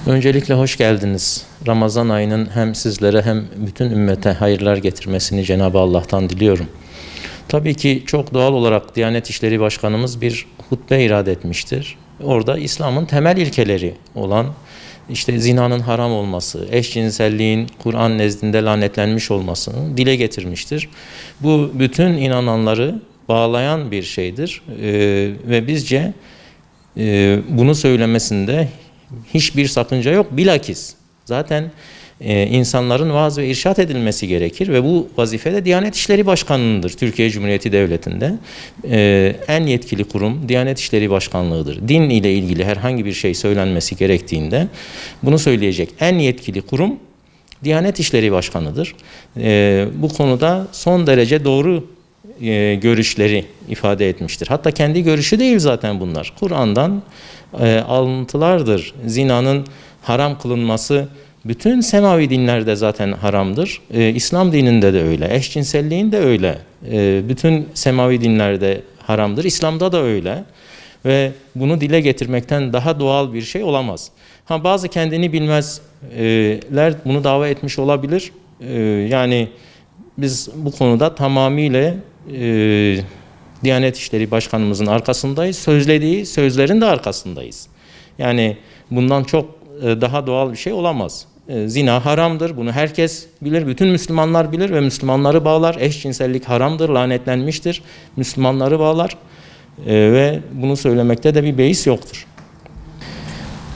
Öncelikle hoş geldiniz. Ramazan ayının hem sizlere hem bütün ümmete hayırlar getirmesini Cenab-ı Allah'tan diliyorum. Tabii ki çok doğal olarak Diyanet İşleri Başkanımız bir hutbe irade etmiştir. Orada İslam'ın temel ilkeleri olan işte zinanın haram olması, eşcinselliğin Kur'an nezdinde lanetlenmiş olmasını dile getirmiştir. Bu bütün inananları bağlayan bir şeydir ve bizce bunu söylemesinde hiçbir sakınca yok. Bilakis zaten insanların vaaz ve irşat edilmesi gerekir ve bu vazife de Diyanet İşleri Başkanlığı'ndır. Türkiye Cumhuriyeti Devleti'nde en yetkili kurum Diyanet İşleri Başkanlığı'dır. Din ile ilgili herhangi bir şey söylenmesi gerektiğinde bunu söyleyecek en yetkili kurum Diyanet İşleri Başkanı'dır. Bu konuda son derece doğru görüşleri ifade etmiştir. Hatta kendi görüşü değil zaten bunlar. Kur'an'dan alıntılardır. Zinanın haram kılınması bütün semavi dinlerde zaten haramdır. İslam dininde de öyle. Eşcinselliğin de öyle. Bütün semavi dinlerde haramdır. İslam'da da öyle. Ve bunu dile getirmekten daha doğal bir şey olamaz. Bazı kendini bilmezler bunu dava etmiş olabilir. Yani biz bu konuda tamamıyla Diyanet İşleri Başkanımızın arkasındayız. Söylediği sözlerin de arkasındayız. Yani bundan çok daha doğal bir şey olamaz. Zina haramdır. Bunu herkes bilir. Bütün Müslümanlar bilir ve Müslümanları bağlar. Eşcinsellik haramdır, lanetlenmiştir. Müslümanları bağlar. Ve bunu söylemekte de bir beis yoktur.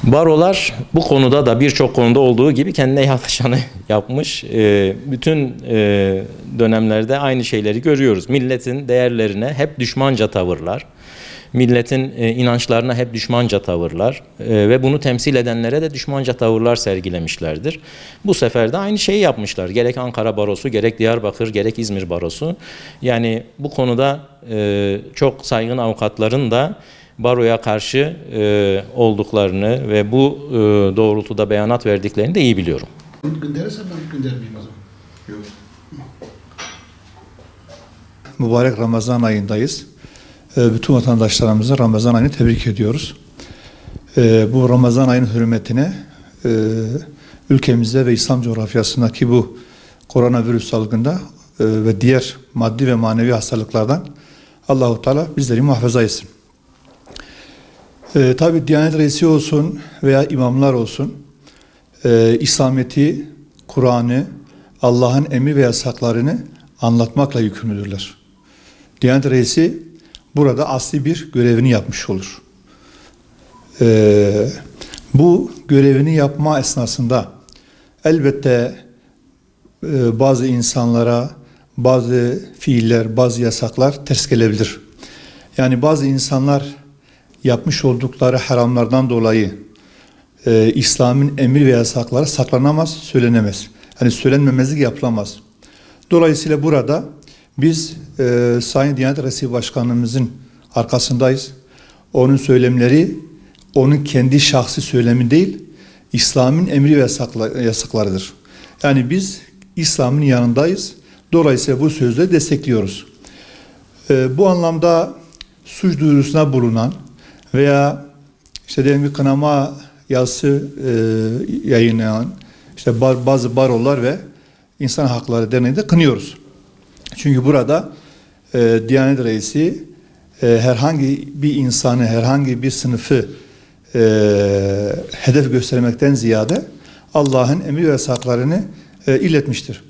Barolar bu konuda da birçok konuda olduğu gibi kendine yakışanı yapmış. Bütün dönemlerde aynı şeyleri görüyoruz. Milletin değerlerine hep düşmanca tavırlar. Milletin inançlarına hep düşmanca tavırlar. Ve bunu temsil edenlere de düşmanca tavırlar sergilemişlerdir. Bu sefer de aynı şeyi yapmışlar. Gerek Ankara Barosu, gerek Diyarbakır, gerek İzmir Barosu. Yani bu konuda çok saygın avukatların da baroya karşı olduklarını ve bu doğrultuda beyanat verdiklerini de iyi biliyorum. Gönderirsen ben göndermeyeyim o zaman. Yok. Mübarek Ramazan ayındayız. Bütün vatandaşlarımıza Ramazan ayını tebrik ediyoruz. Bu Ramazan ayının hürmetine ülkemizde ve İslam coğrafyasındaki bu koronavirüs salgında ve diğer maddi ve manevi hastalıklardan Allah-u Teala bizleri muhafaza etsin. Tabi Diyanet Reisi olsun veya imamlar olsun, İslamiyet'i, Kur'an'ı, Allah'ın emir ve yasaklarını anlatmakla yükümlüdürler. Diyanet Reisi burada asli bir görevini yapmış olur. Bu görevini yapma esnasında elbette bazı insanlara bazı fiiller, bazı yasaklar ters gelebilir. Yani bazı insanlar yapmış oldukları haramlardan dolayı İslam'ın emir ve yasakları saklanamaz, söylenemez. Yani söylenmemezlik yapılamaz. Dolayısıyla burada biz Sayın Diyanet Reisi Başkanımızın arkasındayız. Onun söylemleri, onun kendi şahsi söylemi değil, İslam'ın emri ve yasaklarıdır. Yani biz İslam'ın yanındayız. Dolayısıyla bu sözleri destekliyoruz. Bu anlamda suç duyurusuna bulunan veya işte diyelim bir kınama yazısı yayınlayan işte bazı barolar ve İnsan Hakları Derneği'nde kınıyoruz. Çünkü burada Diyanet Reisi herhangi bir insanı, herhangi bir sınıfı hedef göstermekten ziyade Allah'ın emir ve yasaklarını iletmiştir.